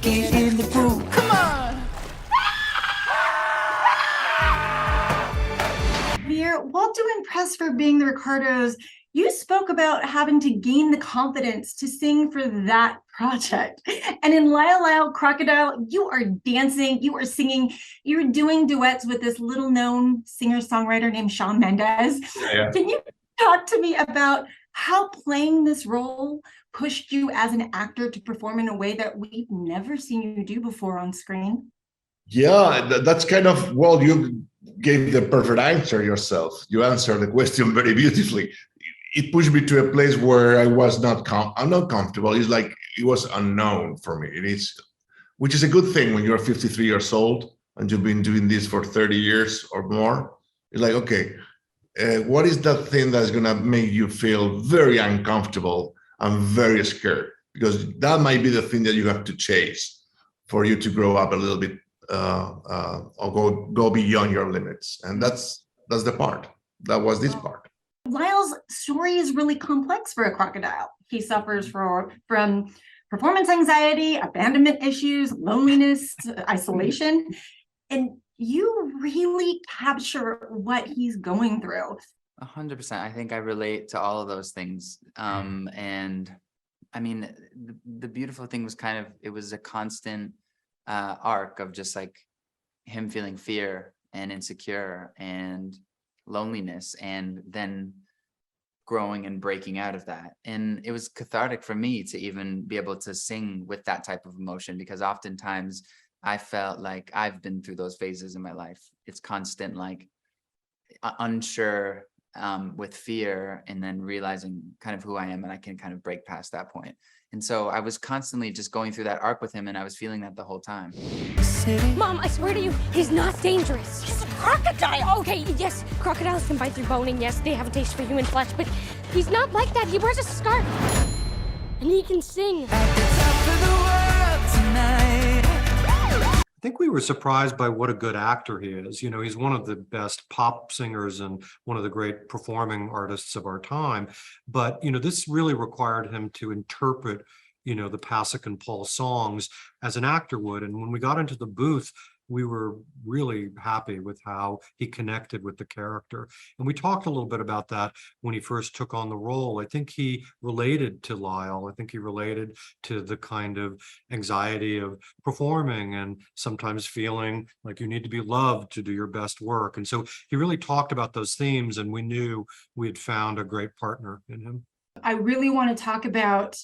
get in the groove. Come on! Javier, while doing press for Being the Ricardos, you spoke about having to gain the confidence to sing for that project. And in Lyle, Crocodile, you are dancing, you are singing, you're doing duets with this little-known singer-songwriter named Shawn Mendes. Yeah. Can you talk to me about how playing this role pushed you as an actor to perform in a way that we've never seen you do before on screen? Yeah, that's kind of, well, you gave the perfect answer yourself. You answered the question very beautifully. It pushed me to a place where I was not I'm not comfortable. It's like it was unknown for me. It is, which is a good thing when you're 53 years old and you've been doing this for 30 years or more. It's like, okay, what is that thing that's gonna make you feel very uncomfortable and very scared? Because that might be the thing that you have to chase for you to grow up a little bit or go beyond your limits. And that's the part. That was this part. Lyle's story is really complex for a crocodile. He suffers from performance anxiety, abandonment issues, loneliness, isolation, and you really capture what he's going through. 100%. I think I relate to all of those things. And I mean, the beautiful thing was it was a constant arc of just like him feeling fear and insecure and loneliness, and then growing and breaking out of that. And it was cathartic for me to even be able to sing with that type of emotion, because oftentimes I felt like I've been through those phases in my life. It's constant, like unsure with fear, and then realizing kind of who I am, and I can kind of break past that point. And so I was constantly just going through that arc with him, and I was feeling that the whole time. Mom, I swear to you, he's not dangerous. He's a crocodile. Okay, yes, crocodiles can bite through bone, and yes, they have a taste for human flesh, but he's not like that. He wears a scarf, and he can sing. I think we were surprised by what a good actor he is. You know, he's one of the best pop singers and one of the great performing artists of our time. But, you know, this really required him to interpret, you know, the Pasek and Paul songs as an actor would. And when we got into the booth, we were really happy with how he connected with the character. And we talked a little bit about that when he first took on the role. I think he related to Lyle. I think he related to the kind of anxiety of performing and sometimes feeling like you need to be loved to do your best work. And so he really talked about those themes, and we knew we had found a great partner in him. I really want to talk about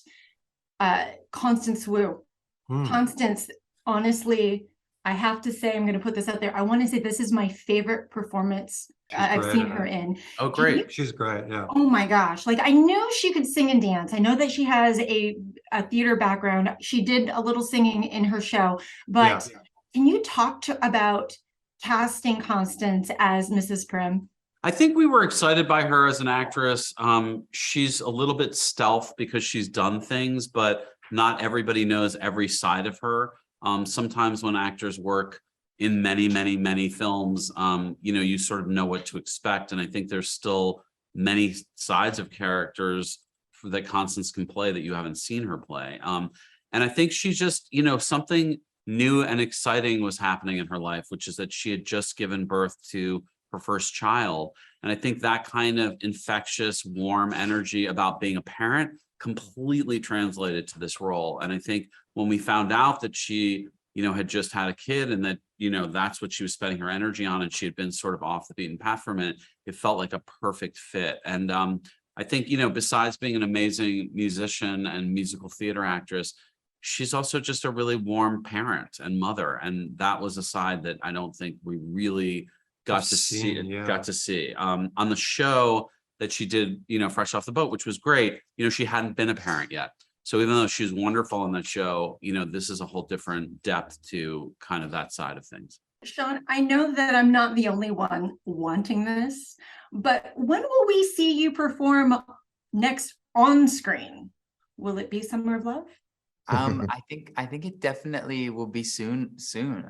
Constance Wu. Constance, honestly, I have to say, I'm going to put this out there. I want to say this is my favorite performance I've seen her in. Oh, great. She's great, yeah. Oh my gosh. Like, I knew she could sing and dance. I know that she has a theater background. She did a little singing in her show, but can you talk about casting Constance as Mrs. Prim? I think we were excited by her as an actress. She's a little bit stealth because she's done things, but not everybody knows every side of her. Sometimes when actors work in many films, you know, you sort of know what to expect. And I think there's still many sides of characters that Constance can play that you haven't seen her play. And I think she's just, you know, something new and exciting was happening in her life, which is that she had just given birth to her first child. And I think that kind of infectious, warm energy about being a parent completely translated to this role. And I think when we found out that she, you know, had just had a kid, and that, you know, that's what she was spending her energy on, and she had been sort of off the beaten path from it, it felt like a perfect fit. And I think, you know, besides being an amazing musician and musical theater actress, she's also just a really warm parent and mother. And that was a side that I don't think we really got to see. On the show that she did, you know, Fresh Off the Boat, which was great, you know, she hadn't been a parent yet. So even though she's wonderful on that show, you know, this is a whole different depth to kind of that side of things. Shawn, I know that I'm not the only one wanting this, but when will we see you perform next on screen? Will it be Summer of Love? I think it definitely will be soon.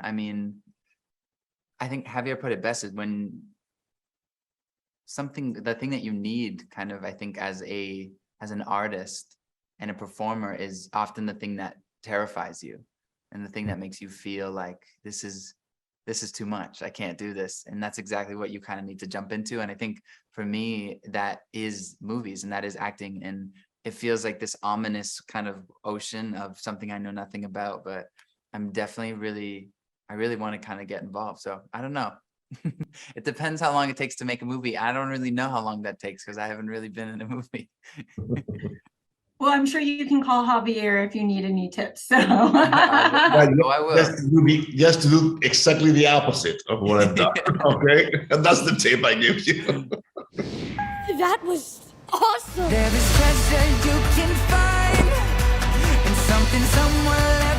I mean, I think Javier put it best, is when the thing that you need kind of, I think as an artist and a performer, is often the thing that terrifies you. and the thing that makes you feel like this is too much. I can't do this. And that's exactly what you kind of need to jump into. And I think for me, that is movies and that is acting. And it feels like this ominous kind of ocean of something I know nothing about, but I'm definitely I really want to kind of get involved. So I don't know. It depends how long it takes to make a movie. I don't really know how long that takes because I haven't really been in a movie. Well, I'm sure you can call Javier if you need any tips. So I will. Just to do exactly the opposite of what I've done. Okay, and that's the tip I give you. That was awesome. There is treasure you can find, and something somewhere left